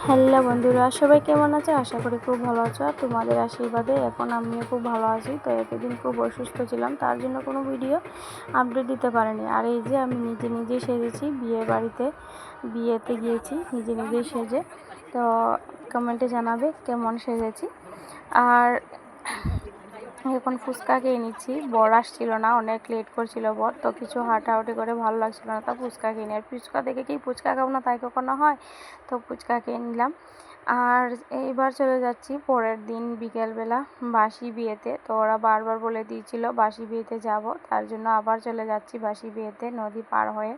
Hello বন্ধুরা, সবাই কেমন আছো? আশা করি খুব ভালো আছো। আর তোমাদের আশীর্বাদে এখন আমিও খুব ভালো আছি। তো এতদিন খুব অসুস্থ ছিলাম, তার জন্য কোনো ভিডিও আপডেট দিতে পারিনি। আর এই যে আমি নিজে নিজেই সেজেছি, বিয়েতে গিয়েছি নিজে নিজেই সেজে। তো কমেন্টে জানাবে কেমন সেজেছি। আর এখন ফুচকা খেয়ে নিচ্ছি। বর আসছিল না, অনেক লেট করছিল বর, তো কিছু হাঁটাহাঁটি করে ভালো লাগছিল না, তো ফুচকা খেয়ে নিই। আর ফুচকা দেখে কি ফুচকা খাবো না তাই কখনো হয়? তো ফুচকা খেয়ে নিলাম। আর এইবার চলে যাচ্ছি পরের দিন বিকেলবেলা বাসি বিয়েতে। তো ওরা বারবার বলে দিয়েছিল বাসি বিয়েতে যাব, তার জন্য আবার চলে যাচ্ছি বাসি বিয়েতে নদী পার হয়ে।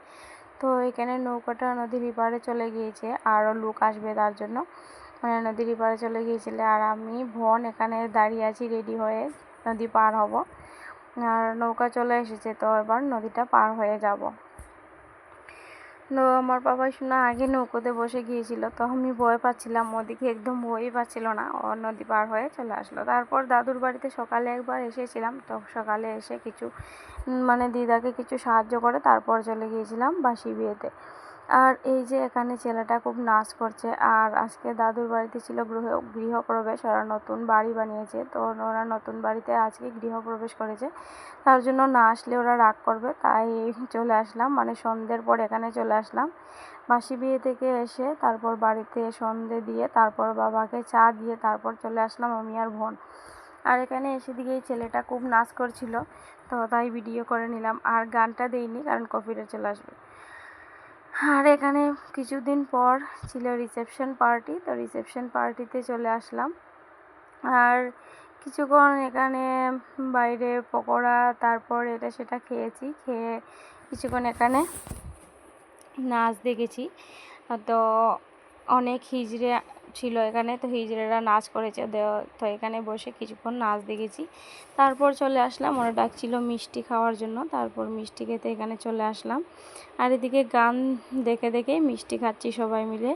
তো এখানে নৌকাটা নদীর এপারে চলে গিয়েছে, আরও লোক আসবে তার জন্য মানে নদীর এপারে চলে গিয়েছিল। আর আমি বোন এখানে দাঁড়িয়ে আছি রেডি হয়ে, নদী পার হব। আর নৌকা চলে এসেছে, তো এবার নদীটা পার হয়ে যাব। আমার বাবা শোনা আগে নৌকোতে বসে গিয়েছিল, তো আমি ভয় পাচ্ছিলাম, ওদিকে একদম ভয়ই পাচ্ছিল না, ও নদী পার হয়ে চলে আসলো। তারপর দাদুর বাড়িতে সকালে একবার এসেছিলাম, তো সকালে এসে কিছু দিদাকে কিছু সাহায্য করে তারপর চলে গিয়েছিলাম বাসি বিয়েতে। আর এই যে এখানে ছেলেটা খুব নাচ করছে। আর আজকে দাদুর বাড়িতে ছিল গৃহপ্রবেশ, ওরা নতুন বাড়ি বানিয়েছে, তো ওরা নতুন বাড়িতে আজকে গৃহপ্রবেশ করেছে, তার জন্য না আসলে ওরা রাগ করবে, তাই চলে আসলাম, সন্ধ্যের পর এখানে চলে আসলাম। বাসি বিয়ে থেকে এসে তারপর বাড়িতে সন্ধে দিয়ে তারপর বাবাকে চা দিয়ে তারপর চলে আসলাম আমি আর বোন। আর এখানে এসে দিকে এই ছেলেটা খুব নাচ করছিল, তো তাই ভিডিও করে নিলাম। আর গানটা দেইনি কারণ কপিরাইট চলে আসবে। আর এখানে কিছুদিন পর ছিল রিসেপশন পার্টি, তো রিসেপশন পার্টিতে চলে আসলাম। আর কিছুক্ষণ এখানে বাইরে পকোড়া তারপর এটা সেটা খেয়েছি, খেয়ে কিছুক্ষণ এখানে নাচ দেখেছি। তো অনেক হিজড়ে ছিল এখানে, তো হিজড়েরা নাচ করেছে, তো এখানে বসে কিছুক্ষণ নাচ দেখেছি। তারপর চলে আসলাম, ওরা ডাকছিল মিষ্টি খাওয়ার জন্য, তারপর মিষ্টি খেতে এখানে চলে আসলাম। আর এদিকে গান দেখে দেখে মিষ্টি খাচ্ছি সবাই মিলে।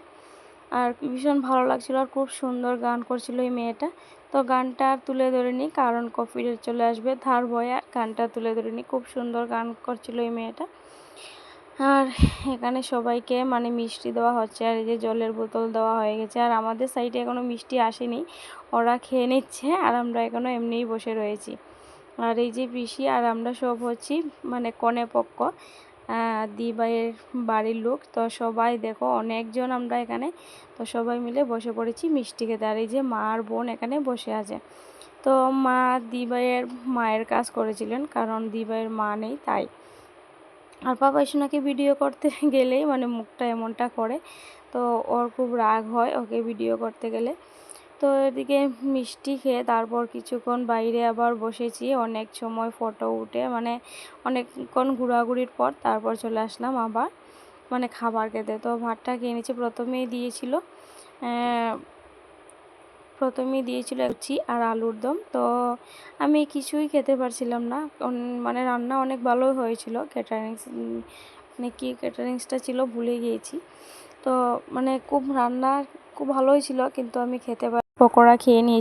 আর ভীষণ ভালো লাগছিল, আর খুব সুন্দর গান করছিল এই মেয়েটা। তো গানটা আর তুলে ধরিনি কারণ কপিরাইট চলে আসবে, তার ভয়ে গানটা তুলে ধরিনি। খুব সুন্দর গান করছিল এই মেয়েটা। আর এখানে সবাইকে মিষ্টি দেওয়া হচ্ছে, আর এই যে জলের বোতল দেওয়া হয়ে গেছে। আর আমাদের সাইডে এখনও মিষ্টি আসেনি, ওরা খেয়ে নিচ্ছে, আর আমরা এখনও এমনিই বসে রয়েছি। আর এই যে পিসি আর আমরা সব হচ্ছি কনে পক্ষ, দিবাইয়ের বাড়ির লোক। তো সবাই দেখো অনেকজন আমরা এখানে, তো সবাই মিলে বসে পড়েছি মিষ্টি খেতে। আর এই যে মা আর বোন এখানে বসে আছে। তো মা দিবাইয়ের মায়ের কাজ করেছিলেন কারণ দিবাইয়ের মা নেই তাই। আর বাবা সোনাকে ভিডিও করতে গেলেই মুখটা এমনটা করে, তো ওর খুব রাগ হয় ওকে ভিডিও করতে গেলে। তো এদিকে মিষ্টি খেয়ে তারপর কিছুক্ষণ বাইরে আবার বসেছি, অনেক সময় ফটো উঠে অনেকক্ষণ ঘোরাঘুরির পর তারপর চলে আসলাম আবার খাবার খেতে। তো ভাতটা খেয়ে নিয়েছি, প্রথমেই দিয়েছিল লুচি আর আলুর দম। তো আমি কিছুই খেতে পারছিলাম না, রান্না অনেক ভালো হয়েছিল, ক্যাটারিংসটা ছিল ভুলে গিয়েছি। তো খুব রান্না খুব ভালোই ছিল, কিন্তু আমি খেতে পকোড়া খেয়ে নিয়েছি।